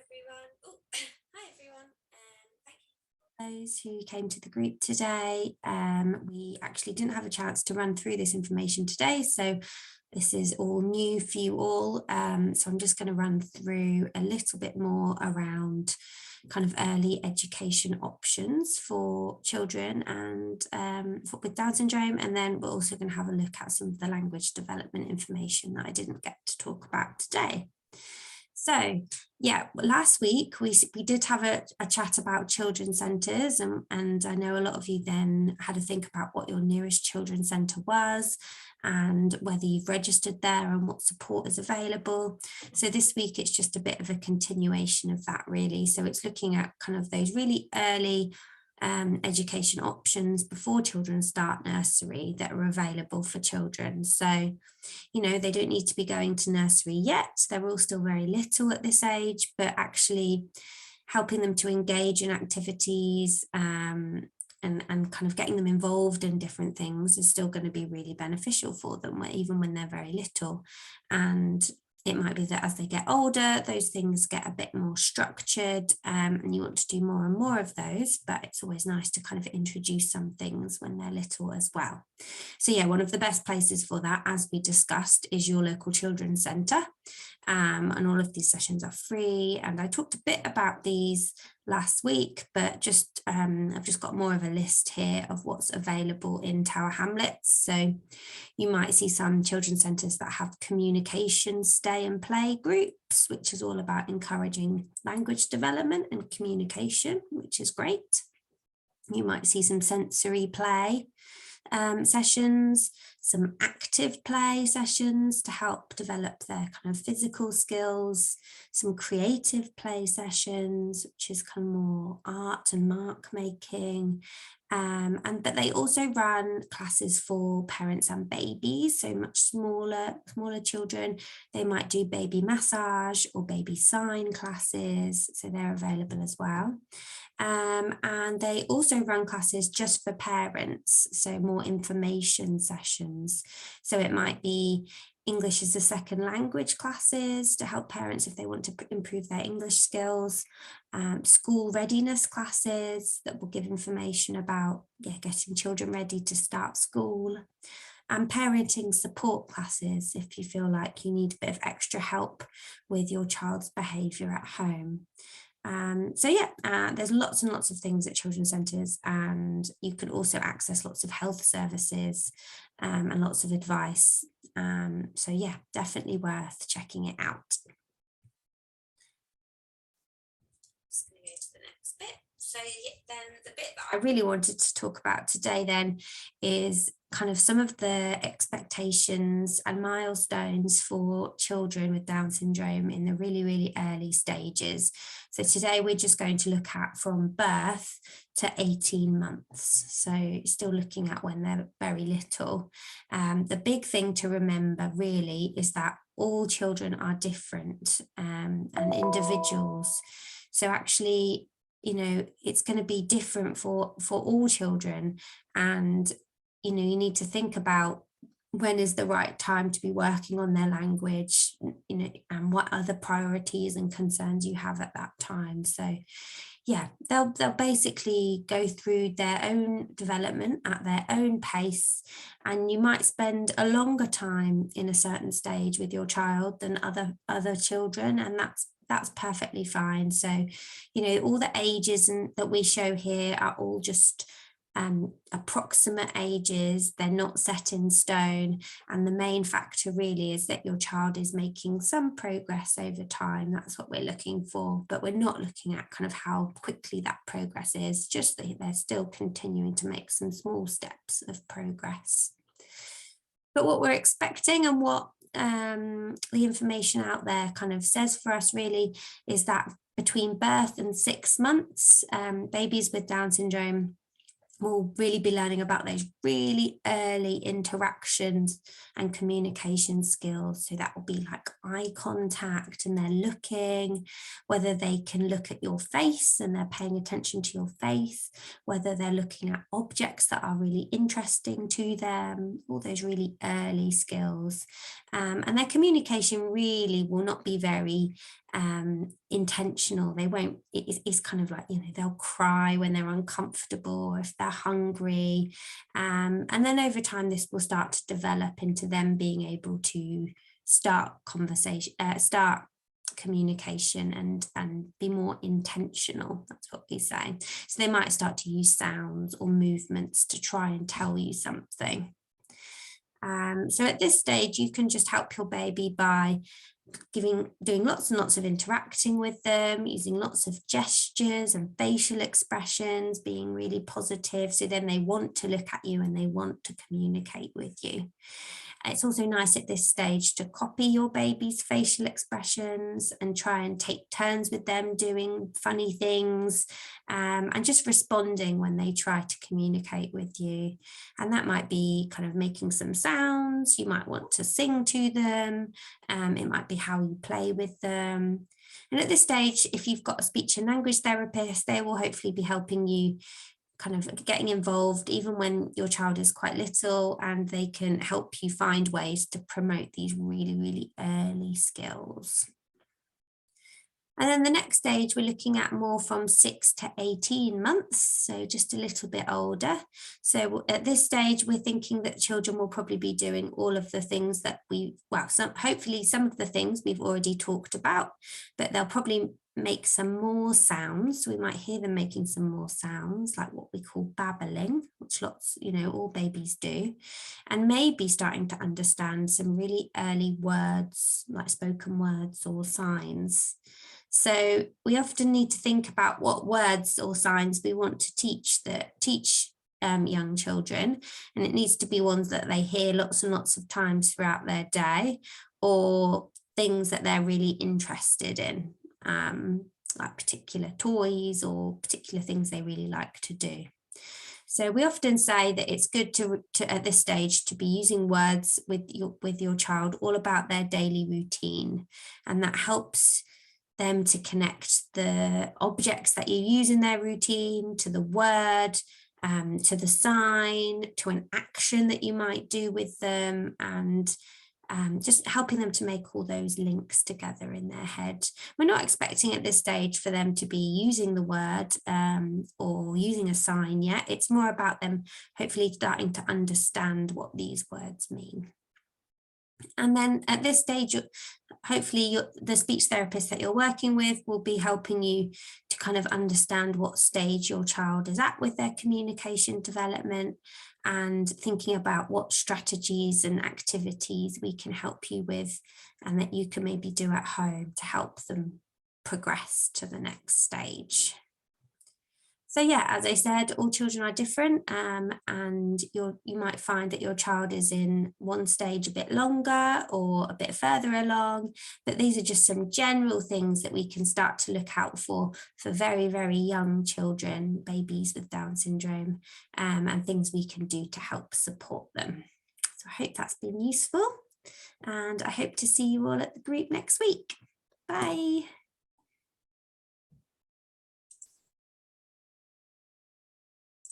everyone. Oh, hi everyone. Thank you for those who came to the group today. We actually didn't have a chance to run through this information today, so this is all new for you all. So I'm just going to run through a little bit more around kind of early education options for children and with Down syndrome, and then we're also going to have a look at some of the language development information that I didn't get to talk about today. So yeah, last week we did have a chat about children's centres, and I know a lot of you then had to think about what your nearest children's centre was and whether you've registered there and what support is available. So this week it's just a bit of a continuation of that really. So it's looking at kind of those really early education options before children start nursery that are available for children. So, you know, they don't need to be going to nursery yet. They're all still very little at this age, but actually helping them to engage in activities and kind of getting them involved in different things is still going to be really beneficial for them, even when they're very little. And it might be that as they get older, those things get a bit more structured and you want to do more and more of those, but it's always nice to kind of introduce some things when they're little as well. So yeah, one of the best places for that, as we discussed, is your local children's centre. And all of these sessions are free. And I talked a bit about these last week, but just I've just got more of a list here of what's available in Tower Hamlets. So you might see some children's centres that have communication stay and play groups, which is all about encouraging language development and communication, which is great. You might see some sensory play sessions, some active play sessions to help develop their kind of physical skills, some creative play sessions, which is kind of more art and mark making. But they also run classes for parents and babies, so much smaller children. They might do baby massage or baby sign classes, so they're available as well. And they also run classes just for parents, so more information sessions. So it might be English as a second language classes to help parents if they want to improve their English skills, school readiness classes that will give information about getting children ready to start school, and parenting support classes if you feel like you need a bit of extra help with your child's behaviour at home. There's lots and lots of things at children's centres, and you can also access lots of health services and lots of advice. So yeah, definitely worth checking it out. Just going to go to the next bit. So then the bit that I really wanted to talk about today then is kind of some of the expectations and milestones for children with Down syndrome in the really, really early stages. So today we're just going to look at from birth to 18 months. So still looking at when they're very little. The big thing to remember really is that all children are different and individuals. So actually, you know, it's going to be different for all children, and you know, you need to think about when is the right time to be working on their language, you know, and what other priorities and concerns you have at that time. So yeah, they'll basically go through their own development at their own pace, and you might spend a longer time in a certain stage with your child than other children, and that's perfectly fine. So, you know, all the ages that we show here are all just approximate ages. They're not set in stone, and the main factor really is that your child is making some progress over time. That's what we're looking for, but we're not looking at kind of how quickly that progress is, just that they're still continuing to make some small steps of progress. But what we're expecting and what the information out there kind of says for us really is that between birth and 6 months, babies with Down syndrome will really be learning about those really early interactions and communication skills. So that will be like eye contact, and they're looking, whether they can look at your face and they're paying attention to your face, whether they're looking at objects that are really interesting to them, all those really early skills. And their communication really will not be very intentional. They won't, it's kind of like, they'll cry when they're uncomfortable or if they're hungry. And then over time, this will start to develop into them being able to start conversation, start communication and be more intentional. That's what we say. So they might start to use sounds or movements to try and tell you something. So at this stage, you can just help your baby by doing lots and lots of interacting with them, using lots of gestures and facial expressions, being really positive. So then they want to look at you and they want to communicate with you. It's also nice at this stage to copy your baby's facial expressions and try and take turns with them doing funny things, and just responding when they try to communicate with you. And that might be kind of making some sounds. You might want to sing to them. It might be how you play with them. And at this stage, if you've got a speech and language therapist, they will hopefully be helping you kind of getting involved even when your child is quite little, and they can help you find ways to promote these really, really early skills. And then the next stage, we're looking at more from 6 to 18 months, so just a little bit older. So at this stage, we're thinking that children will probably be doing all of the things that hopefully some of the things we've already talked about, but they'll probably make some more sounds. We might hear them making some more sounds, like what we call babbling, which all babies do, and maybe starting to understand some really early words, like spoken words or signs. So we often need to think about what words or signs we want to teach young children, and it needs to be ones that they hear lots and lots of times throughout their day, or things that they're really interested in, like particular toys or particular things they really like to do. So we often say that it's good to at this stage to be using words with your child all about their daily routine, and that helps them to connect the objects that you use in their routine to the word, to the sign, to an action that you might do with them, and just helping them to make all those links together in their head. We're not expecting at this stage for them to be using the word or using a sign yet. It's more about them hopefully starting to understand what these words mean. And then at this stage, hopefully the speech therapist that you're working with will be helping you to kind of understand what stage your child is at with their communication development, and thinking about what strategies and activities we can help you with and that you can maybe do at home to help them progress to the next stage. So yeah, as I said, all children are different, and you might find that your child is in one stage a bit longer or a bit further along, but these are just some general things that we can start to look out for very, very young children, babies with Down syndrome, and things we can do to help support them. So I hope that's been useful, and I hope to see you all at the group next week. Bye.